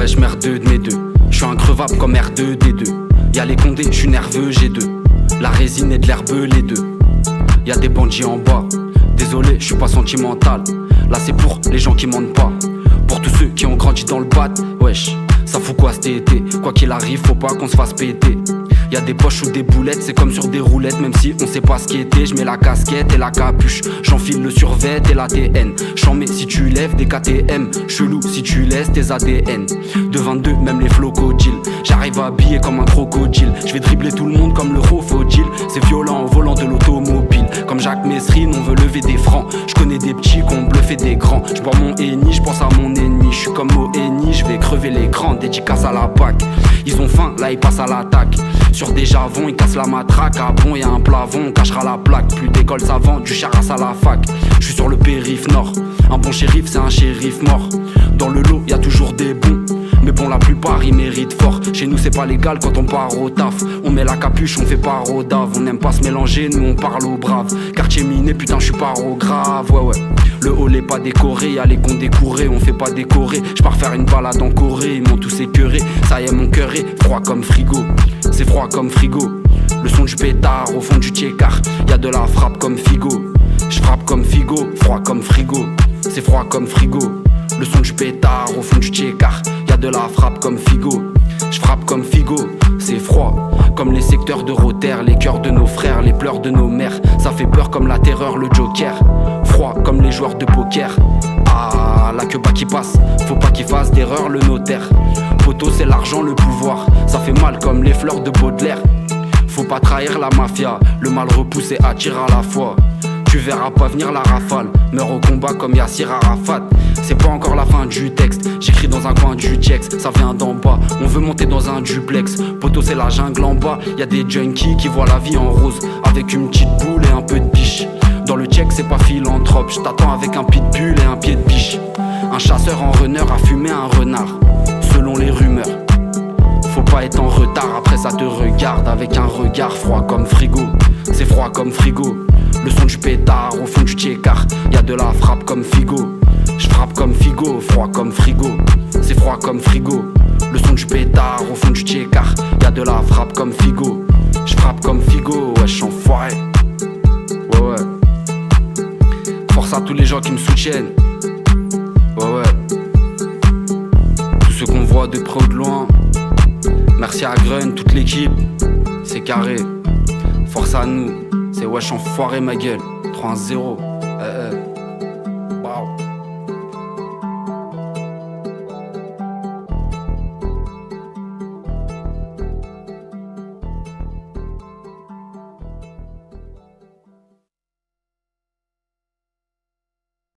Ouais, je merde deux de mes deux. Je suis increvable comme R2D2. Y'a les condés, je suis nerveux, j'ai deux. La résine et de l'herbe, les deux. Y'a des bandits en bas. Désolé, je suis pas sentimental. Là c'est pour les gens qui mentent pas. Pour tous ceux qui ont grandi dans le bat. Wesh, ça fout quoi cet été? Quoi qu'il arrive, faut pas qu'on se fasse péter. Y'a des poches ou des boulettes, c'est comme sur des roulettes. Même si on sait pas ce qui était, j'mets la casquette et la capuche. J'enfile le survêt et la TN. J'en mets si tu lèves des KTM. Chelou si tu laisses tes ADN. De 22, même les flocodiles. J'arrive habillé comme un crocodile. J'vais dribbler tout le monde comme le Rofodil. C'est violent au volant de l'automobile. Comme Jacques Mesrine, on veut lever des francs. J'connais des petits qu'on bluffait des grands. J'bois mon Henny, j'pense à mon ennemi. J'suis comme au Henny, j'vais crever l'écran. Dédicace à la PAC. Ils ont faim, là ils passent à l'attaque. Sur des javons, ils cassent la matraque. Ah bon, y'a un plafond, on cachera la plaque. Plus d'école savante, du charras à la fac. J'suis sur le périph' nord. Un bon shérif, c'est un shérif mort. Dans le lot, y'a toujours des bons. Mais bon, la plupart ils méritent fort. Chez nous c'est pas légal quand on part au taf. On met la capuche, on fait pas au dave. On n'aime pas se mélanger, nous on parle aux braves. Quartier miné, putain j'suis pas au grave. Ouais. Le hall est pas décoré, y'a les cons décourés, on fait pas décorer. J'pars faire une balade en Corée, ils m'ont tous écœuré. Ça y est mon cœur est froid comme frigo. C'est froid comme frigo. Le son du pétard au fond du tchékar. Y'a de la frappe comme Figo. J'frappe comme Figo, froid comme frigo. C'est froid comme frigo. Le son du pétard au fond du tchékar. Y'a de la frappe comme Figo. J'frappe comme Figo, c'est froid. Comme les secteurs de Rotter, les cœurs de nos frères, les pleurs de nos mères. Ça fait peur comme la terreur, le Joker. Froid comme les joueurs de poker. Ah, la queue pas qui passe, faut pas qu'il fasse d'erreur le notaire. Poteau c'est l'argent, le pouvoir. Ça fait mal comme les fleurs de Baudelaire. Faut pas trahir la mafia, le mal repousse et attire à la fois. Tu verras pas venir la rafale, meurs au combat comme Yassir Arafat. C'est pas encore la fin du texte, j'écris dans un coin du Tchex. Ça vient d'en bas, on veut monter dans un duplex. Poto c'est la jungle en bas, y'a des junkies qui voient la vie en rose. Avec une petite boule et un peu de biche. Dans le Tchèque c'est pas philanthrope, j't'attends avec un pitbull et un pied de biche. Un chasseur en runner a fumé un renard, selon les rumeurs. Faut pas être en retard, après ça te regarde avec un regard froid comme frigo. C'est froid comme frigo. Le son du pétard au fond du tchékar. Y'a de la frappe comme Figo. J'frappe comme Figo, froid comme frigo. C'est froid comme frigo. Le son du pétard au fond du tchékar. Y'a de la frappe comme Figo. J'frappe comme Figo, wesh enfoiré. Ouais. Force à tous les gens qui me soutiennent. Ouais. Tous ceux qu'on voit de près ou de loin. Merci à Grun, toute l'équipe. C'est carré. Force à nous. C'est wesh enfoiré ma gueule. 3-0.